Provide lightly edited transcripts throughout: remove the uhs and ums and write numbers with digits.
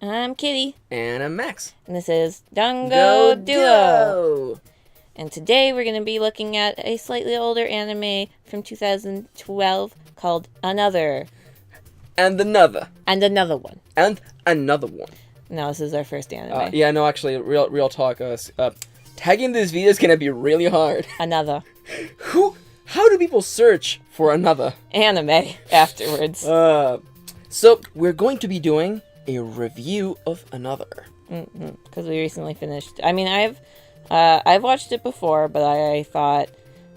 I'm Kitty. And I'm Max. And this is Dango Duo. And today we're going to be looking at a slightly older anime from 2012 called Another. And another. And another one. And another one. No, this is our first anime. Yeah, no, actually, real talk. Tagging this video is gonna be really hard. Another. How do people search for another? Anime afterwards. So, we're going to be doing a review of Another. Because we recently finished. I mean, I've watched it before, but I thought,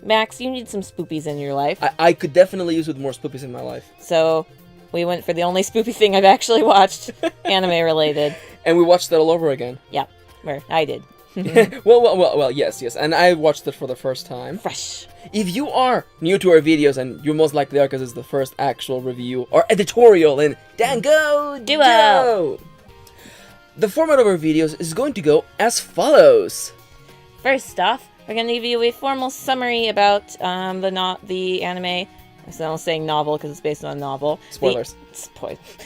Max, you need some spoopies in your life. I could definitely use with more spoopies in my life. So, we went for the only spoopy thing I've actually watched, anime related. And we watched it all over again. Yeah, or I did. well, yes, and I watched it for the first time. Fresh. If you are new to our videos, and you most likely are because it's the first actual review or editorial in Dango Duo, the format of our videos is going to go as follows. First off, we're going to give you a formal summary about the anime. So I'm saying novel because it's based on a novel. Spoilers.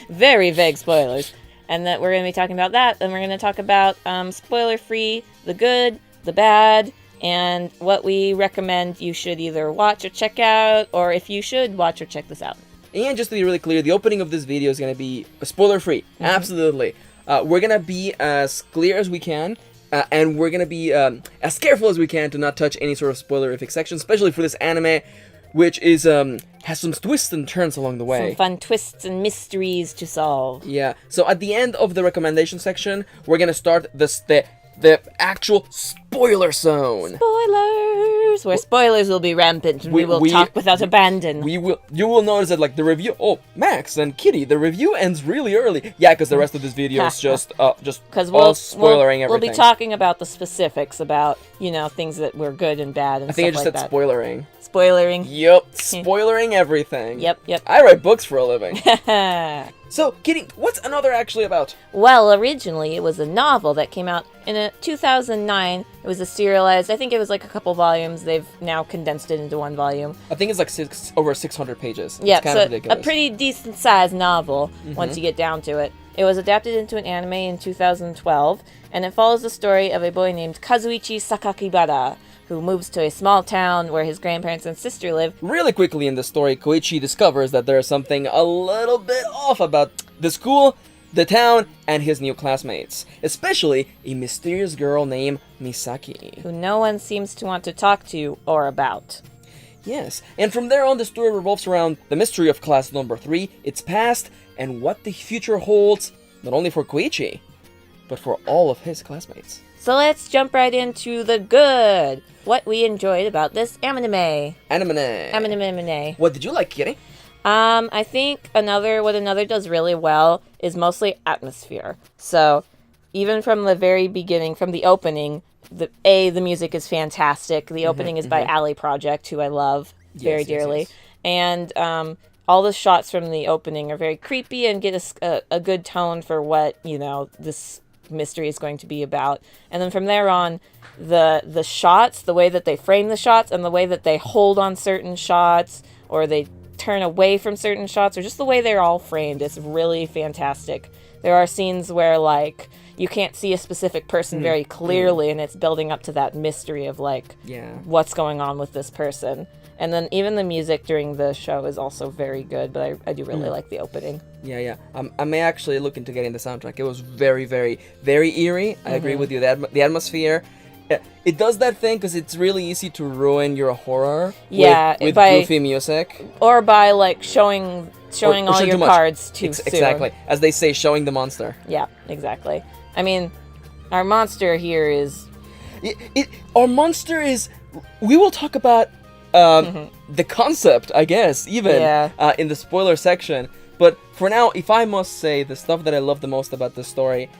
Very vague spoilers. And that we're going to be talking about that. And we're going to talk about spoiler-free, the good, the bad, and what we recommend you should either watch or check out, or if you should watch or check this out. And just to be really clear, the opening of this video is going to be spoiler-free. Absolutely. We're going to be as clear as we can. And we're going to be as careful as we can to not touch any sort of spoilerific section, especially for this anime, which is has some twists and turns along the way. Some fun twists and mysteries to solve. Yeah. So at the end of the recommendation section, we're gonna start the actual spoiler zone. Spoilers! Where spoilers will be rampant and we will talk without abandon. You will notice that like the review. Oh, Max and Kitty, the review ends really early. Yeah, because the rest of this video is just all spoilering everything. We'll be talking about the specifics about things that were good and bad and I think stuff I just said spoilering. Spoilering. Yep, spoilering everything. Yep. I write books for a living. So, Kitty, what's Another actually about? Well, originally it was a novel that came out in 2009. It was a serialized, I think it was like a couple volumes. They've now condensed it into one volume. I think it's like over 600 pages. Yeah, it's kind of ridiculous. A pretty decent sized novel once you get down to it. It was adapted into an anime in 2012, and it follows the story of a boy named Kazuichi Sakakibara, who moves to a small town where his grandparents and sister live. Really quickly in the story, Koichi discovers that there is something a little bit off about the school, the town, and his new classmates. Especially a mysterious girl named Misaki, who no one seems to want to talk to or about. Yes, and from there on the story revolves around the mystery of class number 3, its past, and what the future holds, not only for Koichi, but for all of his classmates. So let's jump right into the good. What we enjoyed about this anime. Anime. What did you like, Kitty? I think what Another does really well is mostly atmosphere. So, even from the very beginning, from the opening, the music is fantastic. The opening is by Alley Project, who I love very dearly. Yes. And all the shots from the opening are very creepy and get us a good tone for what, this mystery is going to be about. And then from there on, the shots, the way that they frame the shots and the way that they hold on certain shots or they turn away from certain shots or just the way they're all framed, it's really fantastic. There are scenes where like you can't see a specific person very clearly and it's building up to that mystery of like what's going on with this person. And then even the music during the show is also very good, but I do really like the opening. Yeah. I may actually look into getting the soundtrack. It was very, very, very eerie. I agree with you. The atmosphere. It does that thing because it's really easy to ruin your horror with goofy music. Or by like showing all your cards too soon. Exactly. As they say, showing the monster. Yeah, exactly. I mean, our monster here is... Our monster is... We will talk about the concept, I guess, even in the spoiler section. But for now, if I must say, the stuff that I love the most about this story,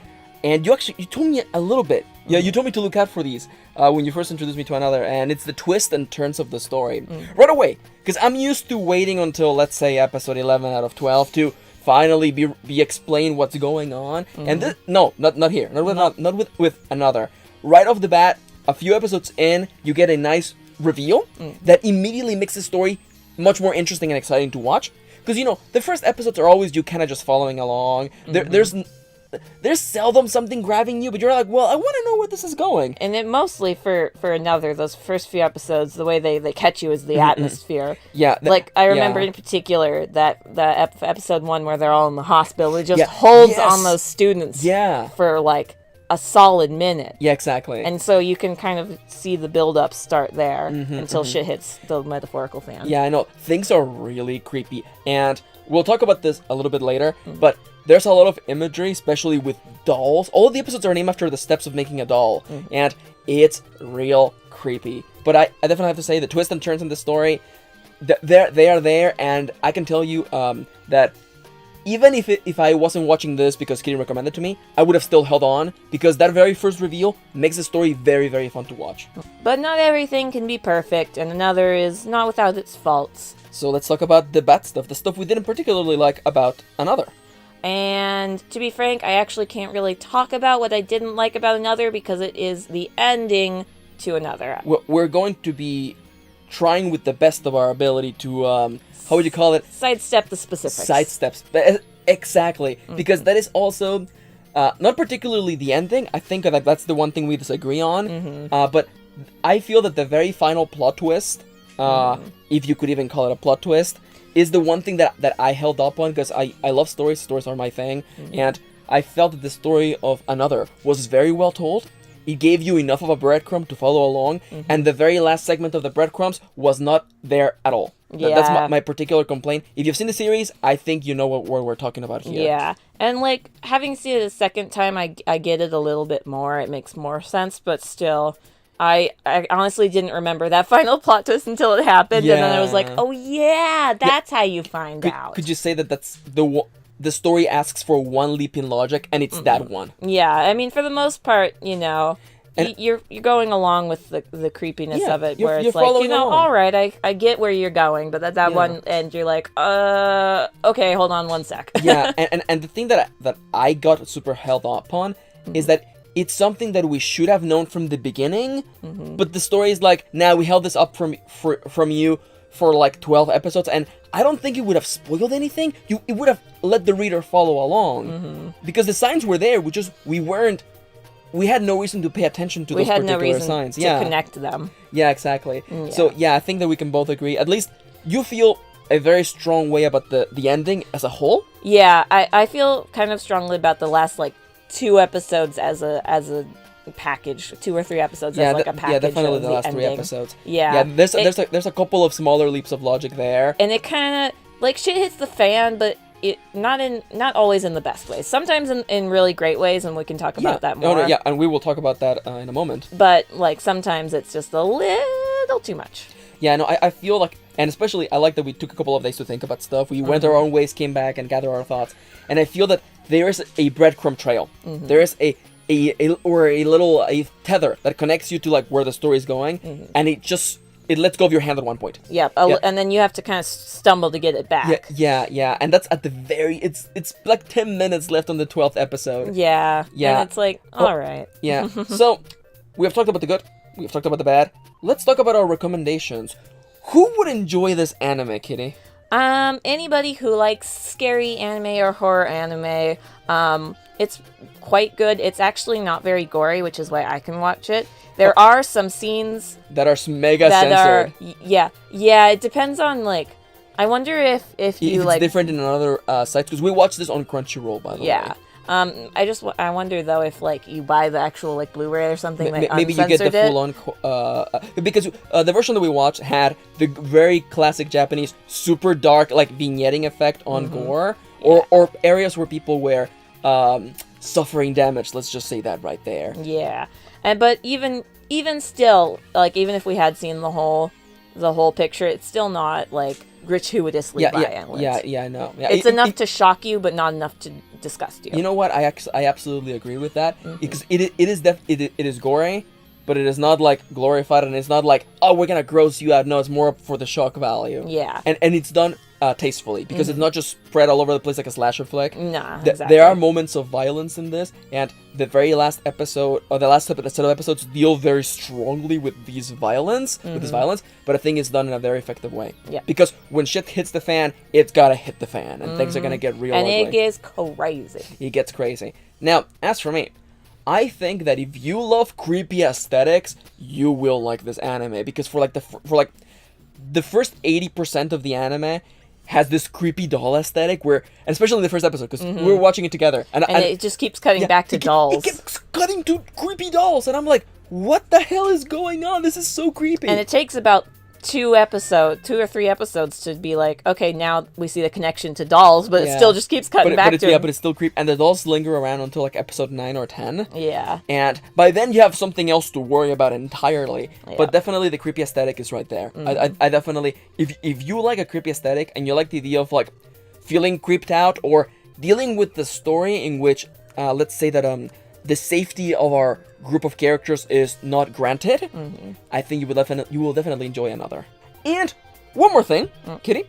and you told me a little bit. Yeah, you told me to look out for these when you first introduced me to Another, and it's the twists and turns of the story. Right away, because I'm used to waiting until, let's say, episode 11 out of 12 to finally be explained what's going on. And this, not here, not with Another. Right off the bat, a few episodes in, you get a nice reveal that immediately makes the story much more interesting and exciting to watch. Because, the first episodes are always you kind of just following along. There's there's seldom something grabbing you, but you're like, well, I want to know where this is going. And it mostly for another, those first few episodes, the way they catch you is the atmosphere. Yeah. Like, I remember in particular that episode 1 where they're all in the hospital, it just holds on those students for, like, a solid minute. Yeah, exactly. And so you can kind of see the build-up start there until shit hits the metaphorical fan. Yeah, I know. Things are really creepy. And we'll talk about this a little bit later, but there's a lot of imagery, especially with dolls. All of the episodes are named after the steps of making a doll, and it's real creepy. But I definitely have to say, the twists and turns in the story, they are there, and I can tell you that even if I wasn't watching this because Kirin recommended it to me, I would have still held on, because that very first reveal makes the story very, very fun to watch. But not everything can be perfect, and another is not without its faults. So let's talk about the bad stuff, the stuff we didn't particularly like about another. And to be frank, I actually can't really talk about what I didn't like about another, because it is the ending to another. We're going to be trying with the best of our ability to, how would you call it? Sidestep the specifics. Sidesteps. Exactly. Because that is also not particularly the ending. I think that's the one thing we disagree on. But I feel that the very final plot twist, if you could even call it a plot twist, is the one thing that I held up on, because I love stories. Stories are my thing. And I felt that the story of Another was very well told. It gave you enough of a breadcrumb to follow along, and the very last segment of the breadcrumbs was not there at all. Yeah. That's my particular complaint. If you've seen the series, I think you know what we're talking about here. Yeah, and like, having seen it a second time, I get it a little bit more. It makes more sense, but still, I honestly didn't remember that final plot twist until it happened, and then I was like, oh yeah, that's how you find out. Could you say that that's the story asks for one leap in logic, and it's that one? Yeah, I mean, for the most part, you know, you're going along with the creepiness of it, where it's like, you know, all right, I get where you're going, but at that one end, you're like, okay, hold on one sec. Yeah, and the thing that I got super held up on is that it's something that we should have known from the beginning, but the story is like, now we held this up from you for like 12 episodes, and I don't think it would have spoiled anything. It would have let the reader follow along, because the signs were there. We had no reason to pay attention to those particular signs. To connect them. Yeah, exactly. Yeah. So yeah, I think that we can both agree. At least you feel a very strong way about the ending as a whole. Yeah, I feel kind of strongly about the last like 2 episodes as a package, 2 or 3 episodes as like a package. Yeah, definitely the last ending. 3 episodes. Yeah, there's a couple of smaller leaps of logic there, and it kind of like shit hits the fan, but it not always in the best ways. Sometimes in really great ways, and we can talk about that more. Yeah, and we will talk about that in a moment. But like sometimes it's just a little too much. Yeah, no, I feel like, and especially I like that we took a couple of days to think about stuff. We went our own ways, came back, and gathered our thoughts. And I feel that there is a breadcrumb trail. There is a tether that connects you to like where the story is going, and it lets go of your hand at one point. Yep, and then you have to kind of stumble to get it back. Yeah, and that's at the very. It's like 10 minutes left on the 12th episode. Yeah, and it's like, all right. Yeah. So we have talked about the good. We have talked about the bad. Let's talk about our recommendations. Who would enjoy this anime, Kitty? Anybody who likes scary anime or horror anime. It's quite good. It's actually not very gory, which is why I can watch it. There are some scenes that are mega censored. Yeah. It depends on like. I wonder if you it's like different in another sites, because we watched this on Crunchyroll, by the way. Yeah. I wonder though if like you buy the actual like Blu-ray or something. Maybe you get the full on because the version that we watched had the very classic Japanese super dark like vignetting effect on gore or areas where people were suffering damage. Let's just say that right there. Yeah, but even still, like even if we had seen the whole picture, it's still not like gratuitously violent. Yeah, I know. Yeah, it's enough to shock you, but not enough to disgust you. You know what? I absolutely agree with that, because it is gory, but it is not like glorified, and it's not like, oh, we're gonna gross you out. No, it's more for the shock value. Yeah, and it's done tastefully, because it's not just spread all over the place like a slasher flick. Nah, exactly. There are moments of violence in this, and the very last episode, or the last set of episodes, deal very strongly with these violence, but I think it's done in a very effective way. Yeah. Because when shit hits the fan, it's gotta hit the fan, and things are gonna get real ugly. And it gets crazy. It gets crazy. Now, as for me, I think that if you love creepy aesthetics, you will like this anime, because for the first 80% of the anime has this creepy doll aesthetic where, and especially in the first episode, because we were watching it together, and it just keeps cutting back to dolls. It keeps cutting to creepy dolls, and I'm like, what the hell is going on? This is so creepy. And it takes about 2 or 3 episodes to be like, okay, now we see the connection to dolls, but it still just keeps cutting back to but it's still creepy, and the dolls linger around until like episode 9 or 10. Yeah. And by then you have something else to worry about entirely. Yeah. But definitely the creepy aesthetic is right there. I definitely, if you like a creepy aesthetic and you like the idea of like feeling creeped out or dealing with the story in which, let's say that the safety of our group of characters is not granted, I think you will definitely enjoy Another. And one more thing, Kitty,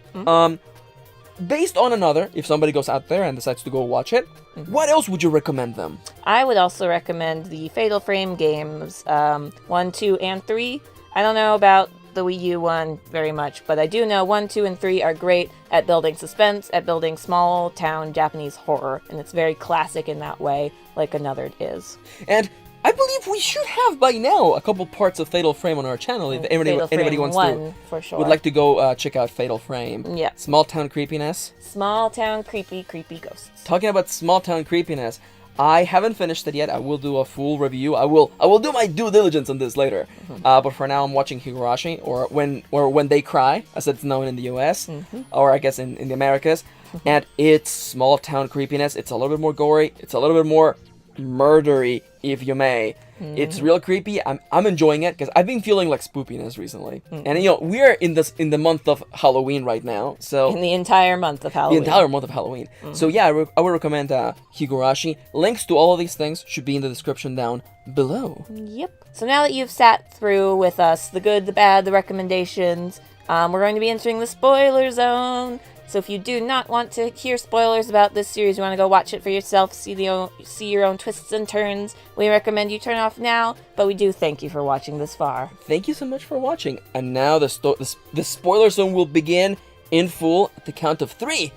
based on Another, if somebody goes out there and decides to go watch it, what else would you recommend them? I would also recommend the Fatal Frame games, 1, 2, and 3. I don't know about the Wii U one very much, but I do know 1, 2, and 3 are great at building suspense, at building small town Japanese horror, and it's very classic in that way, like Another is. And I believe we should have by now a couple parts of Fatal Frame on our channel. If anybody wants to, for sure. would like to go check out Fatal Frame. Yeah. Small town creepiness. Small town creepy ghosts. Talking about small town creepiness, I haven't finished it yet. I will do a full review. I will do my due diligence on this later. But for now, I'm watching Higurashi, or When They Cry, as it's known in the US, or I guess in the Americas. And it's small town creepiness. It's a little bit more gory. It's a little bit more murdery, if you may. It's real creepy. I'm enjoying it because I've been feeling like spoopiness recently. And we're in the month of Halloween right now, so in the entire month of Halloween. So yeah, I would recommend Higurashi. Links to all of these things should be in the description down below. Yep. So now that you've sat through with us the good, the bad, the recommendations, we're going to be entering the spoiler zone. So if you do not want to hear spoilers about this series, you want to go watch it for yourself, see your own twists and turns, we recommend you turn off now, but we do thank you for watching this far. Thank you so much for watching. And now the spoiler zone will begin in full at the count of 3,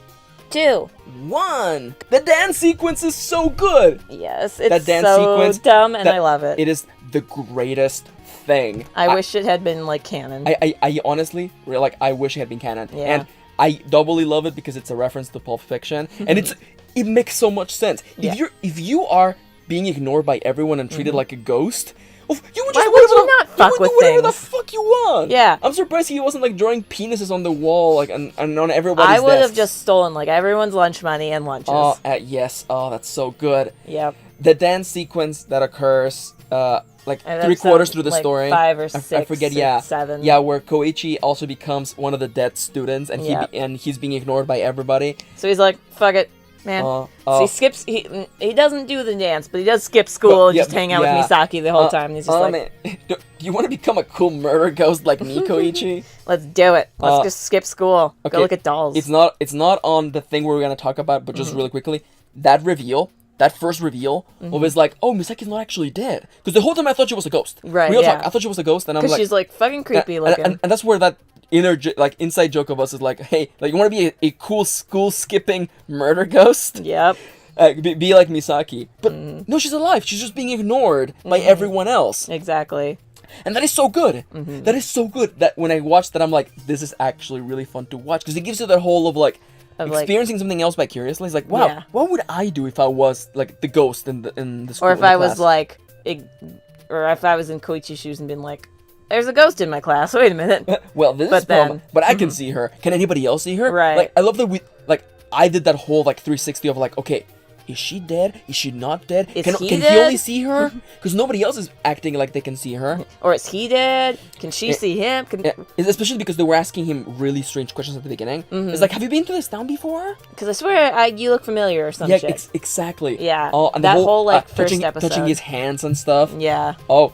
2, 1. The dance sequence is so good. Yes, it's so dumb, and I love it. It is the greatest thing. I wish it had been like canon. I honestly I wish it had been canon. Yeah. And I doubly love it because it's a reference to Pulp Fiction, and it makes so much sense. Yeah. If you are being ignored by everyone and treated like a ghost, you would just why would you not fuck with whatever the things? fuck you want. Yeah. I'm surprised he wasn't drawing penises on the wall and on everybody's I would have desks. just stolen everyone's lunch money and lunches. Oh, yes. Oh, that's so good. Yep. The dance sequence that occurs 3/4 through the story. 5 or 6. I forget. 7. Yeah, where Koichi also becomes one of the dead students, and he's being ignored by everybody. So he's like, "Fuck it, man." So he skips. He doesn't do the dance, but he does skip school and just hang out with Misaki the whole time. And he's just like, man. Do you want to become a cool murder ghost like me, Koichi? Let's do it. Let's just skip school. Okay. Go look at dolls. It's not on the thing we're gonna talk about, but just really quickly, that first reveal was like, oh, Misaki's not actually dead. Because the whole time I thought she was a ghost. Right, Real talk, I thought she was a ghost, and I'm like... Because she's, like, fucking creepy looking. And that's where that inside joke of us is like, hey, you want to be a cool school-skipping murder ghost? Yep. Be like Misaki. But no, she's alive. She's just being ignored by everyone else. Exactly. And that is so good. That is so good that when I watched that, I'm like, this is actually really fun to watch. Because it gives you that whole of experiencing something else vicariously. It's like, wow, what would I do if I was like the ghost in the school? Or if I was like, or if I was in Koichi's shoes and been like, there's a ghost in my class. Wait a minute. Well, this is problem. But I can see her. Can anybody else see her? Right. Like, I love that I did that whole 360 of okay, is she dead? Is she not dead? Can he only see her? Because nobody else is acting like they can see her. Or is he dead? Can she see him? Especially because they were asking him really strange questions at the beginning. It's like, have you been to this town before? Because I swear you look familiar or some shit. Exactly. Yeah. And that whole first episode. Touching his hands and stuff. Yeah. Oh,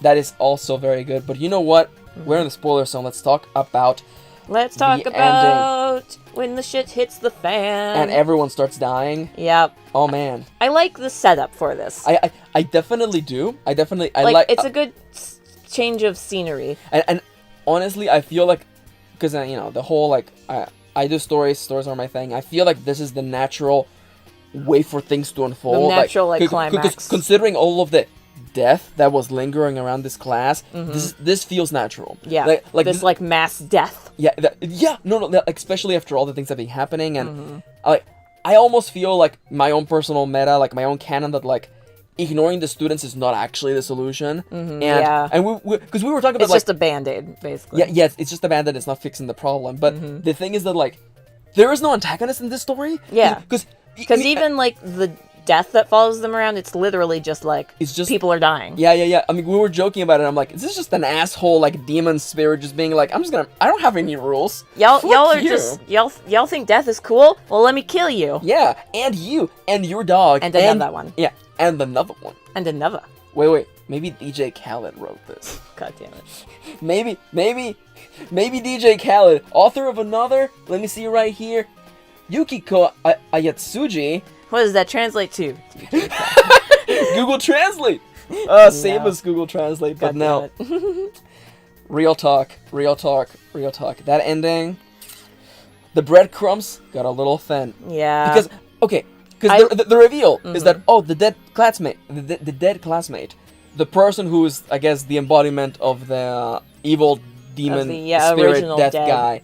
that is also very good. But you know what? We're in the spoiler zone. Let's talk about Let's talk about when the shit hits the fan. And everyone starts dying. Yep. Oh, man. I like the setup for this. I definitely do. I like it's a good change of scenery. And honestly, I feel like, because, the whole, like, I do stories are my thing. I feel like this is the natural way for things to unfold. The natural, climax. Considering all of the death that was lingering around this class, this feels natural. Yeah, this mass death. Yeah, no, especially after all the things that have been happening, and I almost feel like my own personal meta, like my own canon, that like ignoring the students is not actually the solution. And we because we were talking about it's just a band-aid, basically. Yeah, it's just a band-aid. It's not fixing the problem. But the thing is that like there is no antagonist in this story. Yeah, because even like the death that follows them around, it's literally just like people are dying. Yeah. I mean, we were joking about it. I'm like, is this just an asshole like demon spirit just being like, I don't have any rules. Y'all think death is cool? Well, let me kill you. Yeah, and you and your dog and another one. Yeah, and another one and another. Wait. Maybe DJ Khaled wrote this. God damn it. Maybe DJ Khaled, author of another. Let me see right here. Yukiko Ayatsuji. What does that translate to? Google Translate. Same as Google Translate, but no. Real talk. That ending, the breadcrumbs got a little thin. Yeah. Because the reveal is that the dead classmate, the dead classmate, the person who is, I guess, the embodiment of the evil demon spirit dead guy.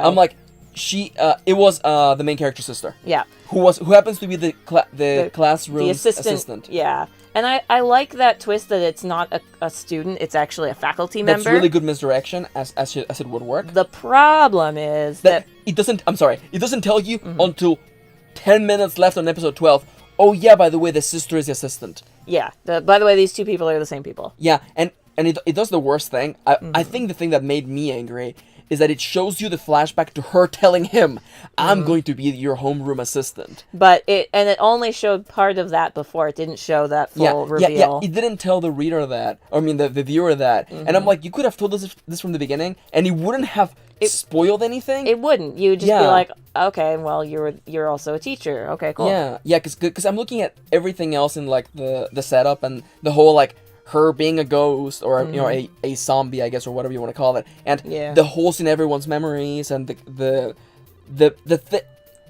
I'm like, it was the main character's sister. Yeah. Who happens to be the classroom assistant. Yeah. And I like that twist that it's not a student, it's actually a faculty member. That's really good misdirection, as it would work. The problem is that it doesn't tell you until 10 minutes left on episode 12. Oh yeah, by the way, the sister is the assistant. Yeah. By the way, these two people are the same people. Yeah, and it does the worst thing. I think the thing that made me angry is that it shows you the flashback to her telling him, I'm going to be your homeroom assistant. But it only showed part of that before. It didn't show that full reveal. Yeah, it didn't tell the reader that. Or, I mean, the viewer that. And I'm like, you could have told us this from the beginning, and it wouldn't have spoiled anything. It wouldn't. You would just be like, okay, well, you're also a teacher. Okay, cool. Yeah, because I'm looking at everything else in, like, the setup and the whole, like, her being a ghost or a zombie, I guess, or whatever you want to call it, and the holes in everyone's memories and the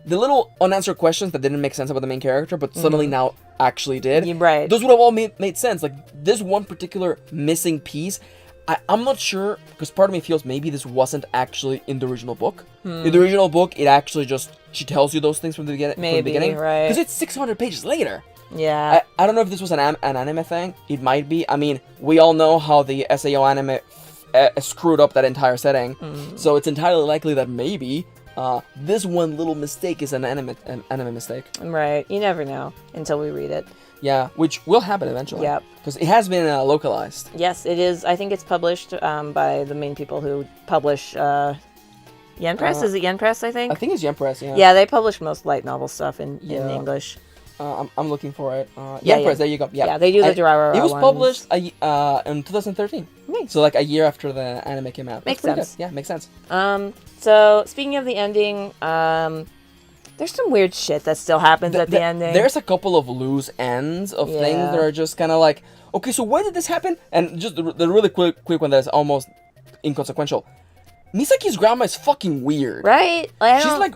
little unanswered questions that didn't make sense about the main character, but suddenly now actually did. Right. Those would have all made sense. Like this one particular missing piece, I'm not sure, because part of me feels maybe this wasn't actually in the original book. In the original book, it actually she tells you those things from the beginning. Right. Because it's 600 pages later. Yeah. I don't know if this was an anime thing. It might be. I mean, we all know how the SAO anime screwed up that entire setting. So it's entirely likely that maybe this one little mistake is an anime mistake. Right. You never know until we read it. Yeah, which will happen eventually. Yep. Because it has been localized. Yes, it is. I think it's published by the main people who publish Yen Press. Is it Yen Press, I think? I think it's Yen Press, yeah. Yeah, they publish most light novel stuff in English. I'm looking for it. Yen Press, there you go. Yeah, they do the Durarara It was ones. published in 2013. Nice. So like a year after the anime came out. Makes sense. Good. Yeah, makes sense. So speaking of the ending, there's some weird shit that still happens at the ending. There's a couple of loose ends of things that are just kind of like, okay, so why did this happen? And just the really quick one that is almost inconsequential. Misaki's grandma is fucking weird. Right? She's like...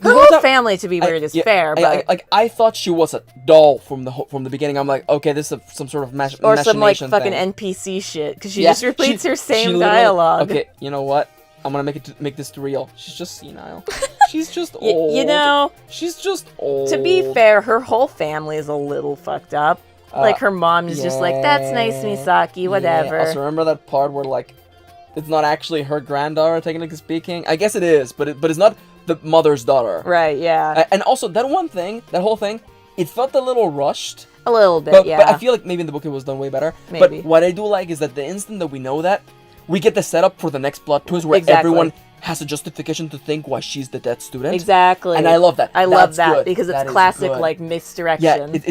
her whole family, to be weird, is fair, but... I thought she was a doll from the beginning. I'm like, okay, this is some sort of or some, like, fucking thing. NPC shit, because she just repeats her same dialogue. Okay, you know what? I'm gonna make this real. She's just senile. She's just old. You know... She's just old. To be fair, her whole family is a little fucked up. Like, her mom is just like, that's nice, Misaki, whatever. Yeah. Also, remember that part where, like, it's not actually her granddaughter, technically speaking? I guess it is, but it's not the mother's daughter. Right, yeah. And also, that whole thing, it felt a little rushed. A little bit, but I feel like maybe in the book it was done way better. Maybe. But what I do like is that the instant that we know that, we get the setup for the next plot twist where Exactly. everyone has a justification to think why she's the dead student. Exactly. And I love that. I love that good. because it's that classic, like, misdirection.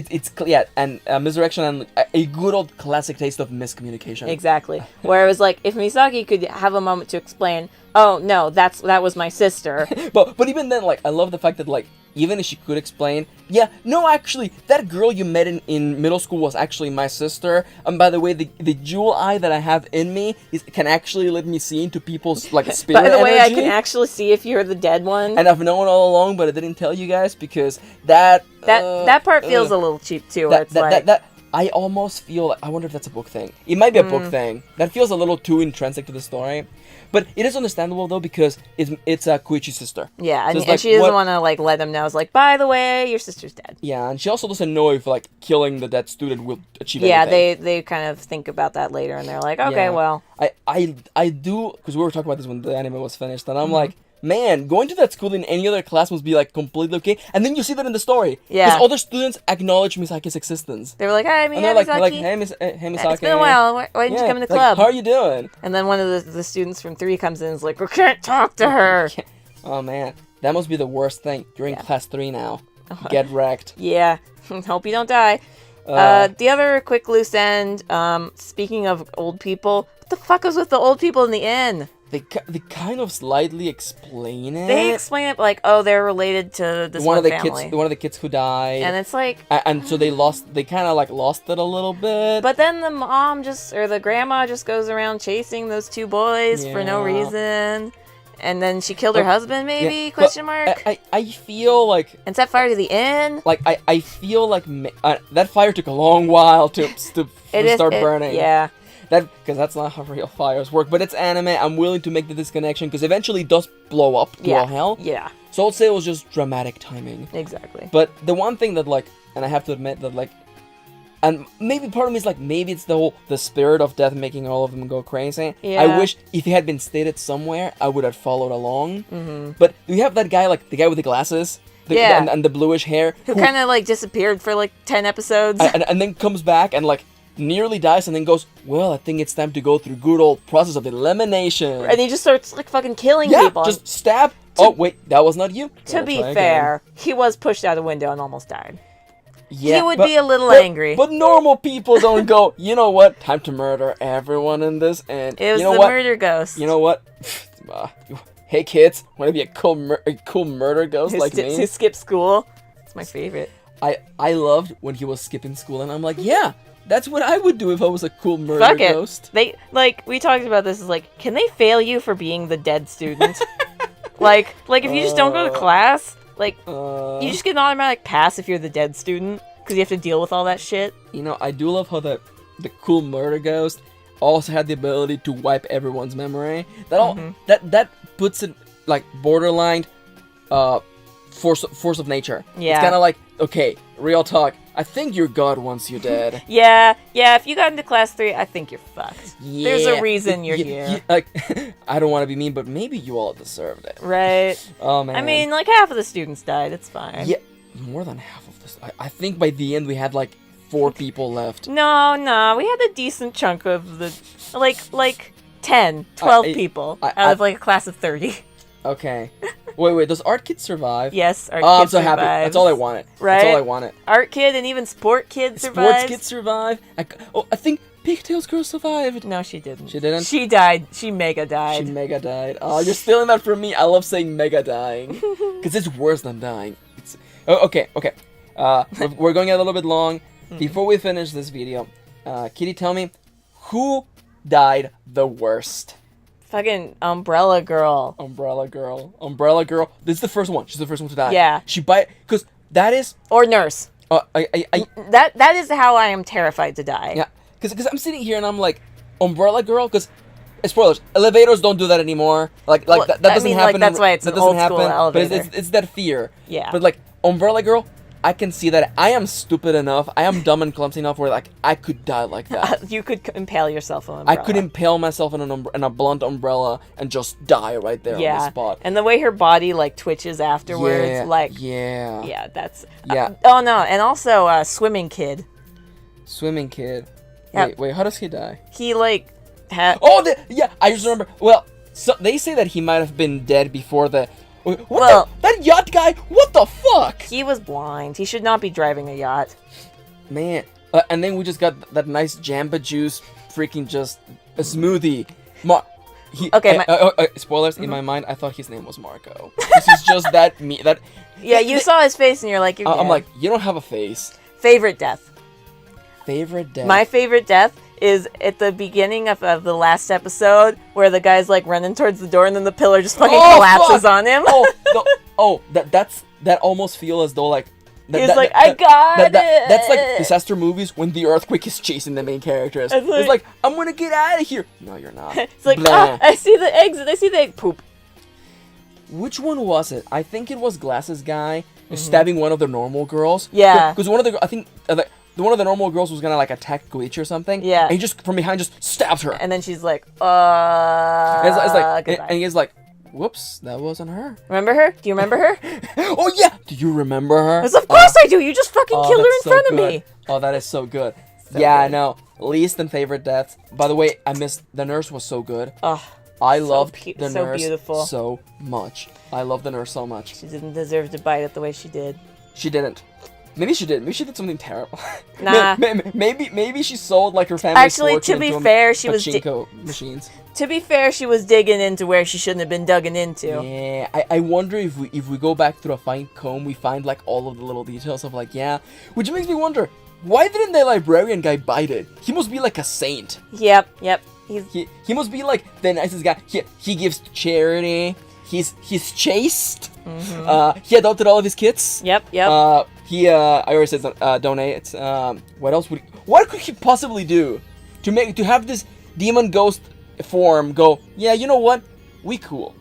Yeah, and misdirection and a good old classic taste of miscommunication. Exactly. Where it was like, if Misaki could have a moment to explain, oh, no, that was my sister. But even then, like, I love the fact that, like, even if she could explain, yeah, no, actually, that girl you met in middle school was actually my sister. And by the way, the jewel eye that I have in me can actually let me see into people's, like, spirit By the way, energy. I can actually see if you're the dead one. And I've known all along, but I didn't tell you guys because that part feels a little cheap, too. I almost feel, I wonder if that's a book thing. It might be a book thing. That feels a little too intrinsic to the story. But it is understandable, though, because it's Koichi's sister. Yeah, so and she doesn't want to, like, let him know. It's like, by the way, your sister's dead. Yeah, and she also doesn't know if, like, killing the dead student will achieve anything. Yeah, they kind of think about that later, and they're like, okay, well. I do, because we were talking about this when the anime was finished, and I'm like, man, going to that school in any other class must be, like, completely okay. And then you see that in the story. Yeah. Because other students acknowledge Misaki's existence. They were like, hey, and they're Misaki. like, hey, Misaki. It's been a while. Why didn't you come in the club? How are you doing? And then one of the students from 3 comes in and is like, we can't talk to her. Oh, man. That must be the worst thing. You're in class 3 now. Get wrecked. Yeah. Hope you don't die. The other quick loose end, speaking of old people, what the fuck was with the old people in the inn? They kind of slightly explain it. They explain it like, oh, they're related to this one family. One of the kids who died. And it's like... And so they kind of like lost it a little bit. But then the grandma just goes around chasing those 2 boys for no reason. And then she killed her husband, maybe? Yeah, question mark. I feel like... And set fire to the inn. Like, I feel like that fire took a long while to start burning. Yeah. Because that's not how real fires work. But it's anime. I'm willing to make the disconnection because eventually it does blow up to all hell. Yeah. So I'll say it was just dramatic timing. Exactly. But the one thing that, like, and I have to admit that, like, and maybe part of me is like, maybe it's the spirit of death making all of them go crazy. Yeah. I wish if it had been stated somewhere, I would have followed along. Mm-hmm. But we have that guy, like, the guy with the glasses. And the bluish hair. Who kind of, like, disappeared for, like, 10 episodes. And then comes back and, like, nearly dies and then goes, well, I think it's time to go through good old process of elimination. And he just starts, like, fucking killing people. Just stab. Oh, wait, that was not you. To be fair, he was pushed out a window and almost died. Yeah, he would be a little angry. But normal people don't go, you know what, time to murder everyone in this, and it was you know the what? murder ghost. You know what? Hey kids, want to be a cool murder ghost like me? Who skips school? It's my favorite. I loved when he was skipping school, and I'm like, yeah, that's what I would do if I was a cool murder ghost. They, like, we talked about this, is like, can they fail you for being the dead student? like if you just don't go to class, like, you just get an automatic pass if you're the dead student, because you have to deal with all that shit. You know, I do love how the cool murder ghost also had the ability to wipe everyone's memory. That puts it, like, borderline force of nature. Yeah. It's kind of like, okay, real talk, I think your god wants you dead. yeah, if you got into class 3, I think you're fucked. Yeah. There's a reason you're here. Like, I don't want to be mean, but maybe you all deserved it. Right. Oh, man. I mean, like, half of the students died, it's fine. Yeah, more than half of this. I think by the end we had, like, 4 people left. No, we had a decent chunk of the, like 10, 12 people out of, like, a class of 30. Okay. Wait, does Art Kid survive? Yes, Art Kid I'm so survives. happy. That's all I wanted. Right? That's all I wanted. Art Kid and even Sport Kid survived. Sports Kid survived. I think Pigtails Girl survived. No, she didn't. She didn't? She died. She mega died. She mega died. Oh, you're stealing that from me. I love saying mega dying. Because it's worse than dying. Okay. We're going a little bit long. Before we finish this video, Kitty, tell me, who died the worst? Fucking Umbrella Girl. Umbrella Girl. This is the first one. She's the first one to die. Yeah. Because that is... Or Nurse. That is how I am terrified to die. Yeah. Because I'm sitting here and I'm like, Umbrella Girl? Because, spoilers, elevators don't do that anymore. That doesn't happen. Like, that's why it's an old school elevator. But it's that fear. Yeah. But, like, Umbrella Girl... I can see that I am stupid enough, I am dumb and clumsy enough where, like, I could die like that. You could impale yourself on an umbrella. I could impale myself in a blunt umbrella and just die right there on the spot. And the way her body, like, twitches afterwards, Yeah, Yeah, that's... Yeah. Oh, no, and also, Swimming Kid. Swimming Kid. Yep. Wait, how does he die? He, like, I just remember, well... So they say that he might have been dead before the. That yacht guy? What the fuck? He was blind. He should not be driving a yacht. Man. And then we just got that nice Jamba Juice, freaking just a smoothie. Spoilers, in my mind, I thought his name was Marco. This is just that me. That. Yeah, you saw his face and you're like, you're dead. I'm like, you don't have a face. Favorite death. Favorite death. My favorite death is at the beginning of the last episode where the guy's like running towards the door and then the pillar just fucking collapses on him. That almost feel as though like he's like, I got it. That's like disaster movies when the earthquake is chasing the main characters. It's like, I'm gonna get out of here. No, you're not. It's like, I see the exit. I see the egg poop. Which one was it? I think it was Glasses guy stabbing one of the normal girls. Yeah. Because one of the, I think, one of the normal girls was gonna like attack Glitch or something. Yeah. And he just from behind just stabs her. And then she's like, it's like, and he's like, whoops, that wasn't her. Remember her? Do you remember her? Oh yeah. Do you remember her? Yes, of course I do. You just fucking killed her in front of me. Oh, that is so good. Yeah, I know. Least and favorite deaths. By the way, I missed the nurse was so good. I loved the nurse so much. I love the nurse so much. She didn't deserve to bite it the way she did. She didn't. Maybe she did. Maybe she did something terrible. Nah. Maybe she sold like her family's fortune to be fair, she was machines. To be fair, she was digging into where she shouldn't have been digging into. Yeah, I wonder if we go back through a fine comb, we find like all of the little details of like which makes me wonder, why didn't the librarian guy bite it? He must be like a saint. Yep. He must be like the nicest guy. He gives to charity. He's chaste. He adopted all of his kids. Yep. I already said donate. What could he possibly do to have this demon ghost form go? Yeah, you know what? We cool.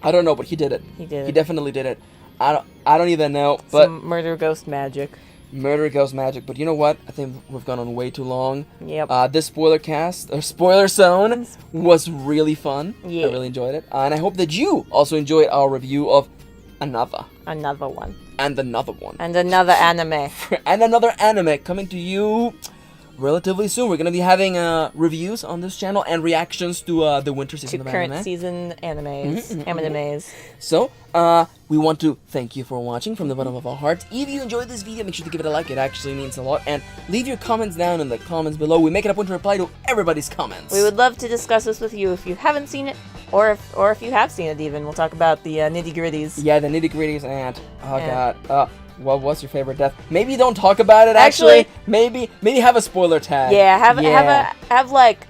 I don't know, but he did it. He definitely did it. I don't even know. But some murder ghost magic. But you know what? I think we've gone on way too long. Yep. This spoiler zone was really fun. Yeah. I really enjoyed it. And I hope that you also enjoyed our review of another one. And another one. And another anime. And another anime coming to you relatively soon. We're going to be having reviews on this channel and reactions to the winter season of anime. Current season animes. So, we want to thank you for watching from the bottom of our hearts. If you enjoyed this video, make sure to give it a like. It actually means a lot. And leave your comments down in the comments below. We make it a point to reply to everybody's comments. We would love to discuss this with you if you haven't seen it, or if you have seen it even. We'll talk about the nitty-gritties. Yeah, the nitty-gritties and... God. What was your favorite death? Maybe don't talk about it. Actually, maybe have a spoiler tag. Yeah, have like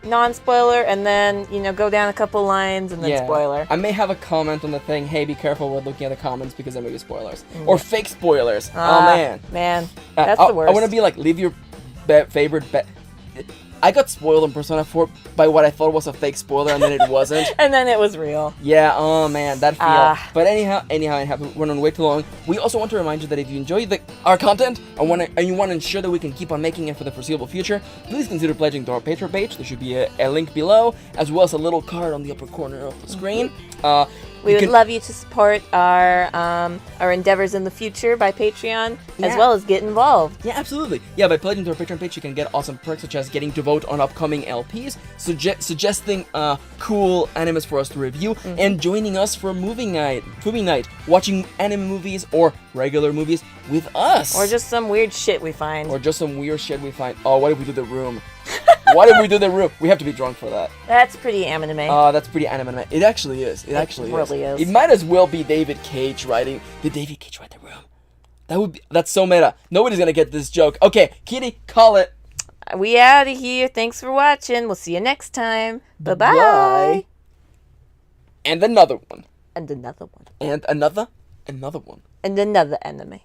non-spoiler, and then go down a couple lines and then spoiler. I may have a comment on the thing. Hey, be careful with looking at the comments because there may be spoilers or fake spoilers. Oh man, that's the worst. I want to be like, leave your favorite. I got spoiled in Persona 4 by what I thought was a fake spoiler, and then it wasn't. And then it was real. Yeah, oh man, that feel. But anyhow, we're on way too long. We also want to remind you that if you enjoy our content and you want to ensure that we can keep on making it for the foreseeable future, please consider pledging to our Patreon page. There should be a link below, as well as a little card on the upper corner of the screen. We would love you to support our endeavors in the future by Patreon, as well as get involved. Yeah, absolutely. Yeah, by pledging to our Patreon page, you can get awesome perks such as getting to vote on upcoming LPs, suggesting cool animes for us to review, and joining us for movie night, watching anime movies or regular movies with us. Or just some weird shit we find. Oh, what if we do The Room? What if we do The Room? We have to be drunk for that. That's pretty anime. That's pretty anime. It actually is. It really is. It might as well be David Cage writing. Did David Cage write The Room? That's so meta. Nobody's gonna get this joke. Okay, Kitty, call it. We out of here. Thanks for watching. We'll see you next time. Bye-bye. Bye. And another one. And another one. And another one. And another anime.